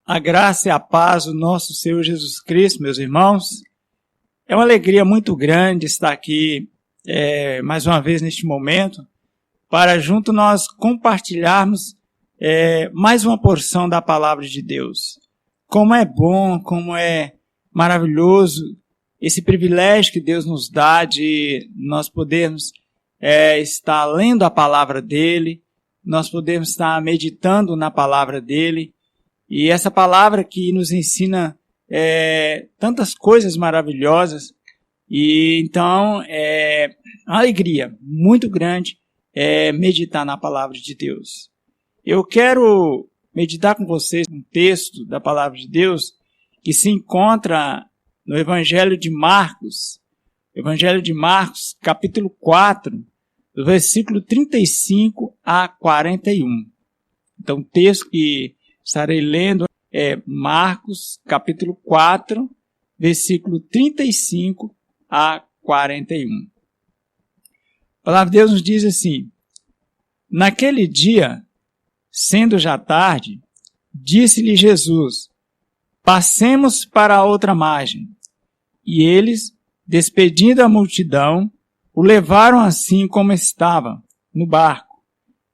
A graça e a paz do nosso Senhor Jesus Cristo, meus irmãos. É uma alegria muito grande estar aqui mais uma vez neste momento para junto nós compartilharmos mais uma porção da palavra de Deus. Como é bom, como é maravilhoso esse privilégio que Deus nos dá de nós podermos estar lendo a palavra dele, nós podemos estar meditando na palavra dele. E essa palavra que nos ensina tantas coisas maravilhosas. E então é uma alegria muito grande meditar na palavra de Deus. Eu quero meditar com vocês um texto da palavra de Deus que se encontra no Evangelho de Marcos. Evangelho de Marcos, capítulo 4, do versículo 35 a 41. Então, o texto que estarei lendo Marcos, capítulo 4, versículo 35 a 41. A palavra de Deus nos diz assim: Naquele dia, sendo já tarde, disse-lhe Jesus: Passemos para a outra margem. E eles, despedindo a multidão, o levaram assim como estava, no barco,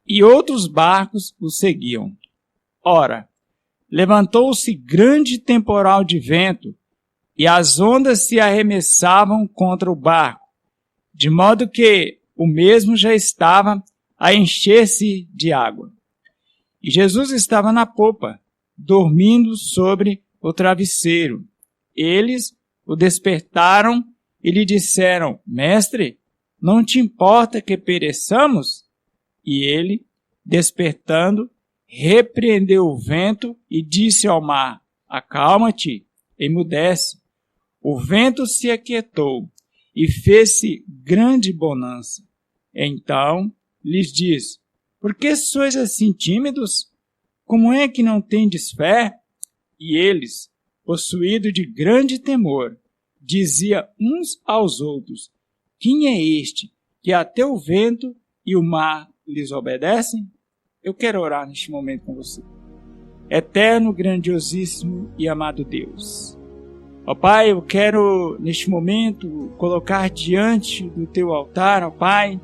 e outros barcos o seguiam. Ora, levantou-se grande temporal de vento, e as ondas se arremessavam contra o barco, de modo que o mesmo já estava a encher-se de água. E Jesus estava na popa, dormindo sobre o travesseiro. Eles o despertaram e lhe disseram: Mestre, não te importa que pereçamos? E ele, despertando, repreendeu o vento e disse ao mar: Acalma-te, emudece. O vento se aquietou e fez-se grande bonança. Então lhes disse: Por que sois assim tímidos? Como é que não tendes fé? E eles, possuídos de grande temor, diziam uns aos outros: Quem é este que até o vento e o mar lhes obedecem? Eu quero orar neste momento com você. Eterno, grandiosíssimo e amado Deus. Ó Pai, eu quero neste momento colocar diante do teu altar, ó Pai,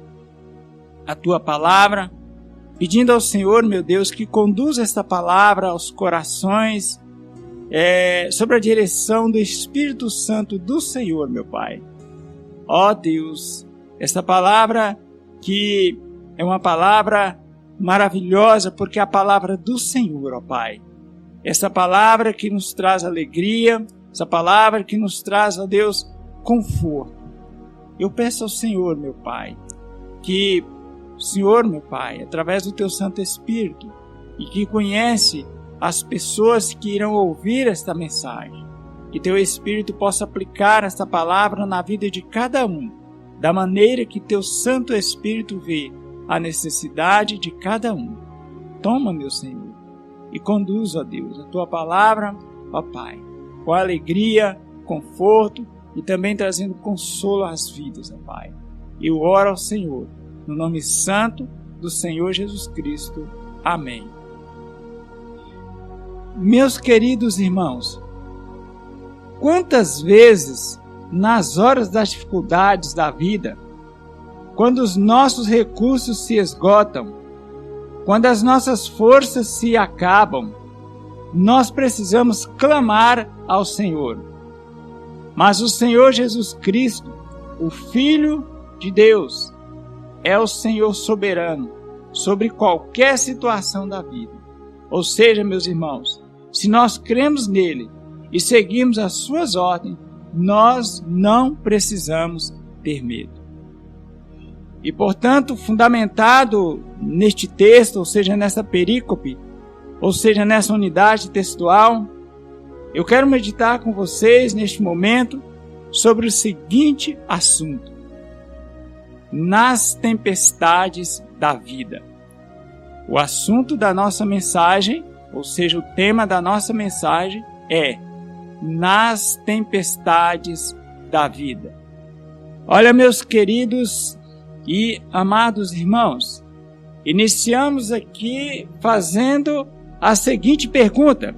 a tua palavra, pedindo ao Senhor, meu Deus, que conduza esta palavra aos corações, sobre a direção do Espírito Santo do Senhor, meu Pai. Ó Deus, esta palavra que é uma palavra maravilhosa, porque é a palavra do Senhor, ó Pai. Essa palavra que nos traz alegria, essa palavra que nos traz, ó Deus, conforto. Eu peço ao Senhor, meu Pai, que o Senhor, meu Pai, através do teu Santo Espírito, e que conhece as pessoas que irão ouvir esta mensagem, que teu Espírito possa aplicar esta palavra na vida de cada um, da maneira que teu Santo Espírito vê a necessidade de cada um. Toma, meu Senhor, e conduz, ó Deus, a tua palavra, ó Pai, com alegria, conforto e também trazendo consolo às vidas, ó Pai. Eu oro ao Senhor, no nome santo do Senhor Jesus Cristo. Amém. Meus queridos irmãos, quantas vezes, nas horas das dificuldades da vida, quando os nossos recursos se esgotam, quando as nossas forças se acabam, nós precisamos clamar ao Senhor. Mas o Senhor Jesus Cristo, o Filho de Deus, é o Senhor soberano sobre qualquer situação da vida. Ou seja, meus irmãos, se nós cremos nele e seguimos as suas ordens, nós não precisamos ter medo. E, portanto, fundamentado neste texto, ou seja, nessa perícope, ou seja, nessa unidade textual, eu quero meditar com vocês neste momento sobre o seguinte assunto: nas tempestades da vida. O assunto da nossa mensagem, ou seja, o tema da nossa mensagem é nas tempestades da vida. Olha, meus queridos e amados irmãos, iniciamos aqui fazendo a seguinte pergunta: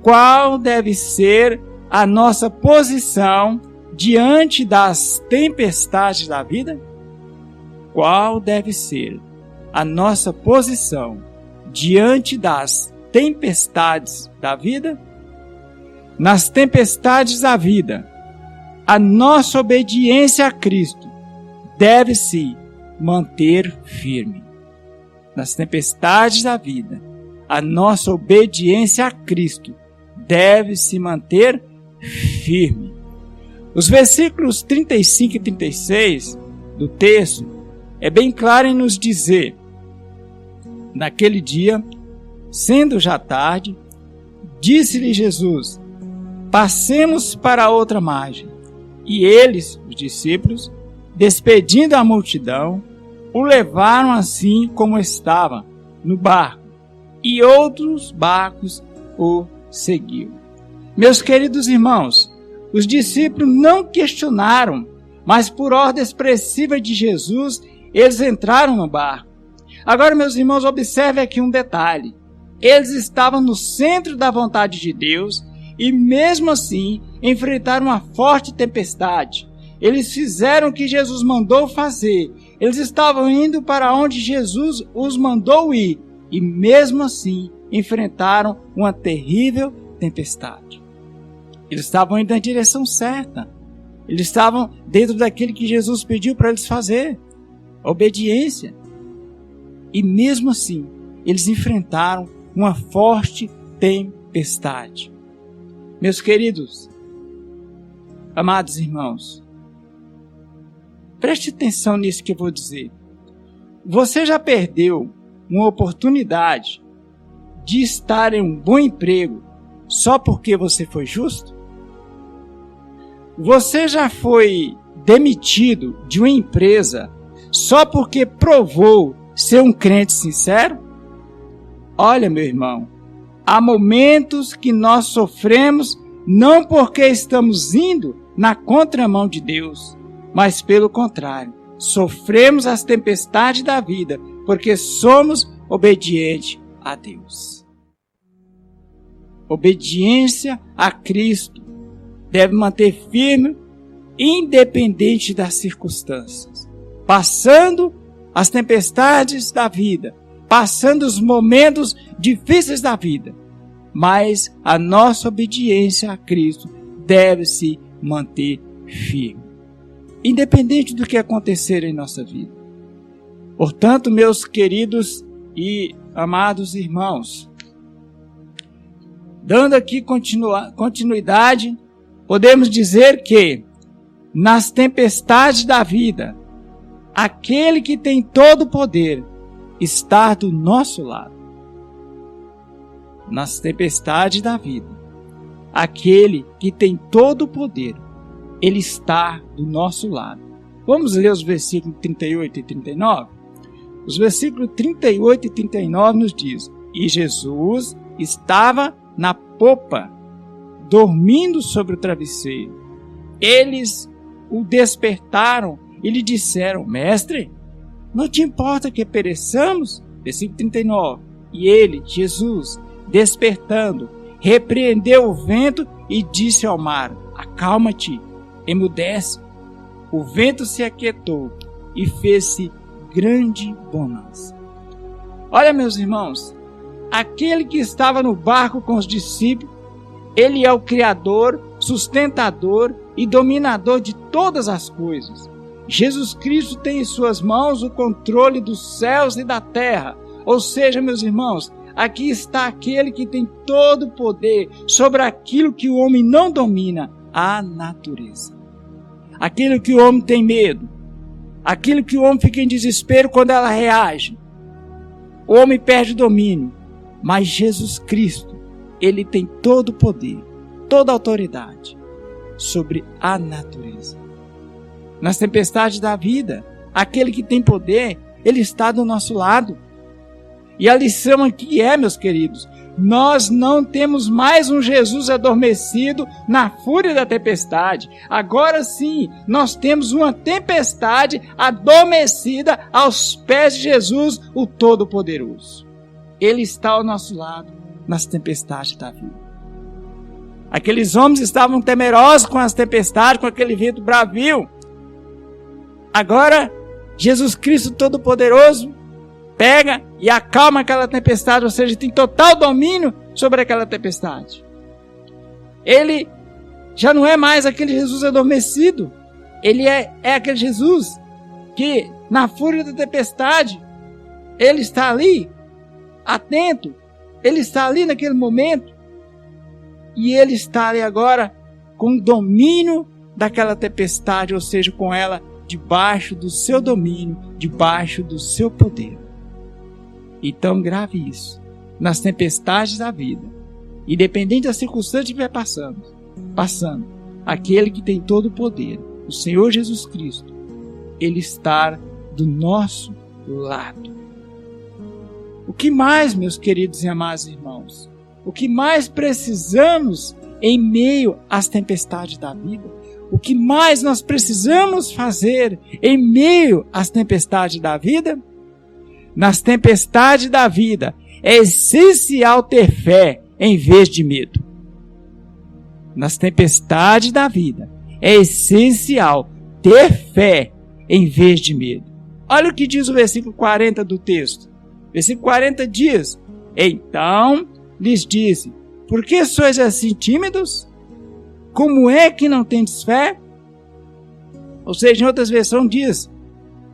qual deve ser a nossa posição diante das tempestades da vida? Qual deve ser a nossa posição diante das tempestades da vida? Nas tempestades da vida, a nossa obediência a Cristo deve se manter firme. Nas tempestades da vida, a nossa obediência a Cristo deve se manter firme. Os versículos 35 e 36 do texto é bem claro em nos dizer: naquele dia, sendo já tarde, disse-lhe Jesus: passemos para a outra margem. E eles, os discípulos, despedindo a multidão, o levaram assim como estava, no barco, e outros barcos o seguiam. Meus queridos irmãos, os discípulos não questionaram, mas por ordem expressiva de Jesus, eles entraram no barco. Agora, meus irmãos, observe aqui um detalhe. Eles estavam no centro da vontade de Deus e, mesmo assim, enfrentaram uma forte tempestade. Eles fizeram o que Jesus mandou fazer. Eles estavam indo para onde Jesus os mandou ir. E, mesmo assim, enfrentaram uma terrível tempestade. Eles estavam indo na direção certa. Eles estavam dentro daquilo que Jesus pediu para eles fazer. Obediência. E, mesmo assim, eles enfrentaram uma forte tempestade. Meus queridos, amados irmãos, preste atenção nisso que eu vou dizer. Você já perdeu uma oportunidade de estar em um bom emprego só porque você foi justo? Você já foi demitido de uma empresa só porque provou ser um crente sincero? Olha, meu irmão, há momentos que nós sofremos não porque estamos indo na contramão de Deus, mas pelo contrário, sofremos as tempestades da vida porque somos obedientes a Deus. Obediência a Cristo deve manter firme, independente das circunstâncias, passando as tempestades da vida, passando os momentos difíceis da vida, mas a nossa obediência a Cristo deve se manter firme, independente do que acontecer em nossa vida. Portanto, meus queridos e amados irmãos, dando aqui continuidade, podemos dizer que nas tempestades da vida, aquele que tem todo o poder está do nosso lado. Nas tempestades da vida, aquele que tem todo o poder, ele está do nosso lado. Vamos ler os versículos 38 e 39? Os versículos 38 e 39 nos diz: e Jesus estava na popa, dormindo sobre o travesseiro. Eles o despertaram e lhe disseram: mestre, não te importa que pereçamos? Versículo 39. E ele, Jesus, despertando, repreendeu o vento e disse ao mar: acalma-te, emudece. O vento se aquietou e fez-se grande bonança. Olha, meus irmãos, aquele que estava no barco com os discípulos, ele é o Criador, sustentador e dominador de todas as coisas. Jesus Cristo tem em suas mãos o controle dos céus e da terra. Ou seja, meus irmãos, aqui está aquele que tem todo o poder sobre aquilo que o homem não domina, a natureza. Aquilo que o homem tem medo, aquilo que o homem fica em desespero quando ela reage. O homem perde o domínio, mas Jesus Cristo, ele tem todo o poder, toda a autoridade sobre a natureza. Nas tempestades da vida, aquele que tem poder, ele está do nosso lado. E a lição aqui é, meus queridos, nós não temos mais um Jesus adormecido na fúria da tempestade. Agora sim, nós temos uma tempestade adormecida aos pés de Jesus, o Todo-Poderoso. Ele está ao nosso lado nas tempestades da vida. Aqueles homens estavam temerosos com as tempestades, com aquele vento bravio. Agora, Jesus Cristo Todo-Poderoso pega e acalma aquela tempestade, ou seja, tem total domínio sobre aquela tempestade. Ele já não é mais aquele Jesus adormecido. Ele é aquele Jesus que, na fúria da tempestade, ele está ali, atento. Ele está ali naquele momento. E ele está ali agora com o domínio daquela tempestade, ou seja, com ela debaixo do seu domínio, debaixo do seu poder. Então grave isso. Nas tempestades da vida, independente da circunstância que estiver passando, aquele que tem todo o poder, o Senhor Jesus Cristo, Ele está do nosso lado. O que mais, meus queridos e amados irmãos? O que mais precisamos em meio às tempestades da vida? O que mais nós precisamos fazer em meio às tempestades da vida? Nas tempestades da vida, é essencial ter fé em vez de medo. Nas tempestades da vida, é essencial ter fé em vez de medo. Olha o que diz o versículo 40 do texto. Versículo 40 diz: então lhes disse: por que sois assim tímidos? Como é que não tendes fé? Ou seja, em outras versões diz: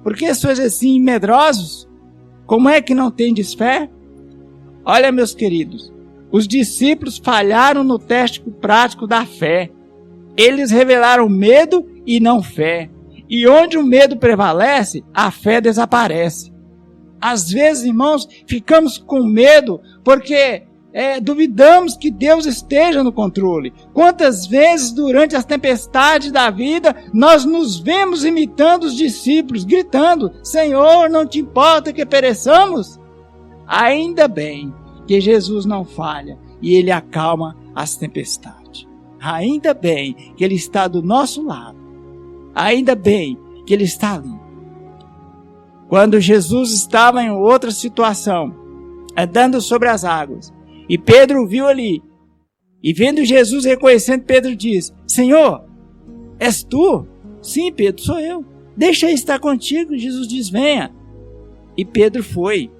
por que sois assim medrosos? Como é que não tendes fé? Olha, meus queridos, os discípulos falharam no teste prático da fé. Eles revelaram medo e não fé. E onde o medo prevalece, a fé desaparece. Às vezes, irmãos, ficamos com medo porque duvidamos que Deus esteja no controle. Quantas vezes durante as tempestades da vida nós nos vemos imitando os discípulos, gritando: Senhor, não te importa que pereçamos? Ainda bem que Jesus não falha e Ele acalma as tempestades. Ainda bem que Ele está do nosso lado. Ainda bem que Ele está ali. Quando Jesus estava em outra situação, andando sobre as águas, e Pedro o viu ali, e vendo Jesus, reconhecendo, Pedro diz: Senhor, és tu? Sim, Pedro, sou eu. Deixa eu estar contigo. Jesus diz: venha. E Pedro foi.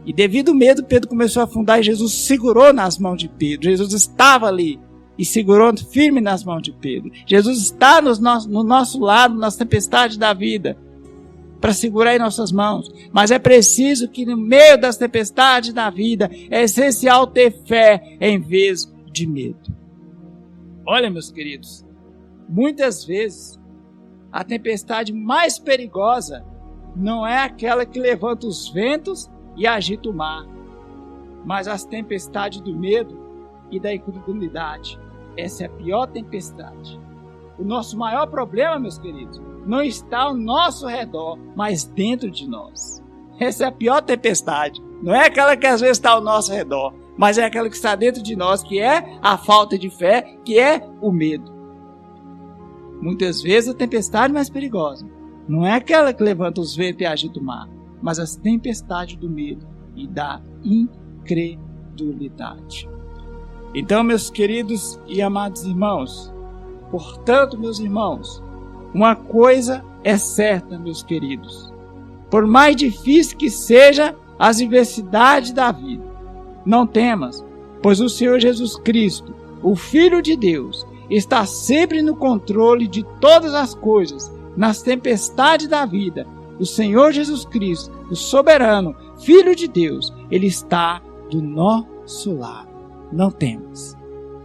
E devido ao medo, Pedro começou a afundar, e Jesus segurou nas mãos de Pedro. Jesus estava ali e segurou firme nas mãos de Pedro. Jesus está no nosso lado, nas tempestades da vida, para segurar em nossas mãos. Mas é preciso que no meio das tempestades da vida, é essencial ter fé em vez de medo. Olha, meus queridos, muitas vezes a tempestade mais perigosa não é aquela que levanta os ventos e agita o mar, mas as tempestades do medo e da incredulidade. Essa é a pior tempestade. O nosso maior problema, meus queridos, não está ao nosso redor, mas dentro de nós. Essa é a pior tempestade. Não é aquela que às vezes está ao nosso redor, mas é aquela que está dentro de nós, que é a falta de fé, que é o medo. Muitas vezes a tempestade mais perigosa não é aquela que levanta os ventos e agita o mar, mas as tempestades do medo e da incredulidade. Então, meus queridos e amados irmãos, portanto, meus irmãos, uma coisa é certa, meus queridos: por mais difícil que seja as adversidades da vida, não temas, pois o Senhor Jesus Cristo, o Filho de Deus, está sempre no controle de todas as coisas. Nas tempestades da vida, o Senhor Jesus Cristo, o soberano Filho de Deus, Ele está do nosso lado. Não temas.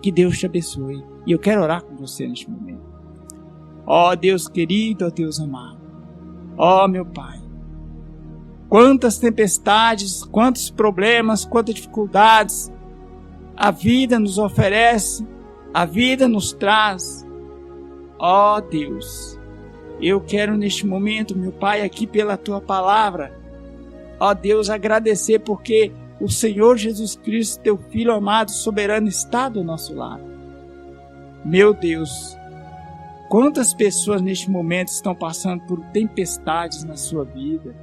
Que Deus te abençoe. E eu quero orar com você neste momento. Ó Deus querido, ó Deus amado, ó meu Pai, quantas tempestades, quantos problemas, quantas dificuldades a vida nos oferece, a vida nos traz. Ó Deus, eu quero neste momento, meu Pai, aqui pela Tua Palavra, ó Deus, agradecer porque o Senhor Jesus Cristo, Teu Filho amado, soberano, está do nosso lado. Meu Deus, quantas pessoas neste momento estão passando por tempestades na sua vida?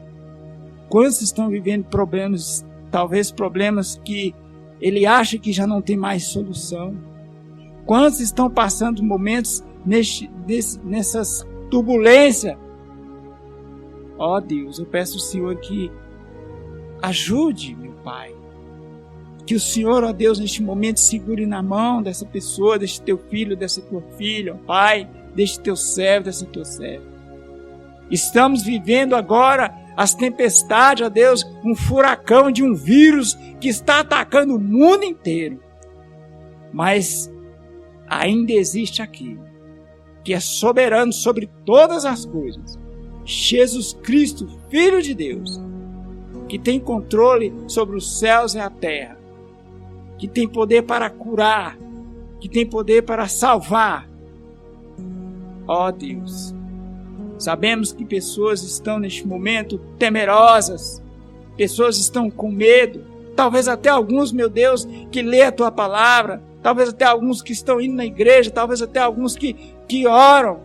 Quantos estão vivendo problemas, talvez problemas que ele acha que já não tem mais solução? Quantos estão passando momentos nessas turbulências? Ó Deus, eu peço ao Senhor que ajude, meu Pai. Que o Senhor, ó Deus, neste momento segure na mão dessa pessoa, deste teu filho, dessa tua filha, ó Pai, deste teu servo, dessa tua serva. Estamos vivendo agora as tempestades, ó Deus, um furacão de um vírus que está atacando o mundo inteiro. Mas ainda existe aquele que é soberano sobre todas as coisas. Jesus Cristo, Filho de Deus, que tem controle sobre os céus e a terra, que tem poder para curar, que tem poder para salvar. Ó Deus, sabemos que pessoas estão neste momento temerosas, pessoas estão com medo, talvez até alguns, meu Deus, que lê a tua palavra, talvez até alguns que estão indo na igreja, talvez até alguns que oram.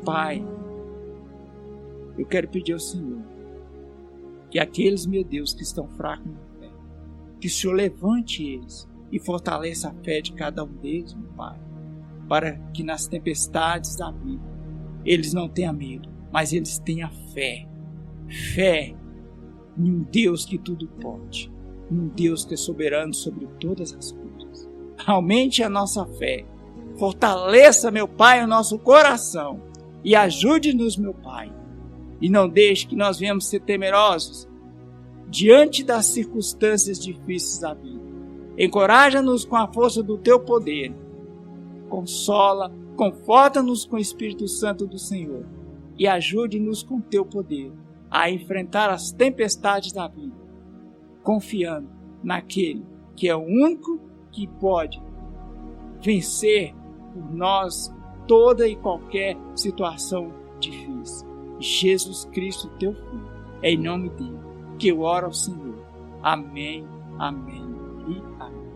Pai, eu quero pedir ao Senhor que aqueles, meu Deus, que estão fracos na fé, que o Senhor levante eles e fortaleça a fé de cada um deles, meu Pai, para que nas tempestades da vida eles não tenham medo, mas eles tenham fé. Fé em um Deus que tudo pode, em um Deus que é soberano sobre todas as coisas. Aumente a nossa fé, fortaleça, meu Pai, o nosso coração e ajude-nos, meu Pai. E não deixe que nós venhamos ser temerosos diante das circunstâncias difíceis da vida. Encoraja-nos com a força do Teu poder. Consola, conforta-nos com o Espírito Santo do Senhor. E ajude-nos com o Teu poder a enfrentar as tempestades da vida, confiando naquele que é o único que pode vencer por nós toda e qualquer situação difícil. Jesus Cristo, teu Filho, é em nome dele que eu oro ao Senhor. Amém, amém e amém.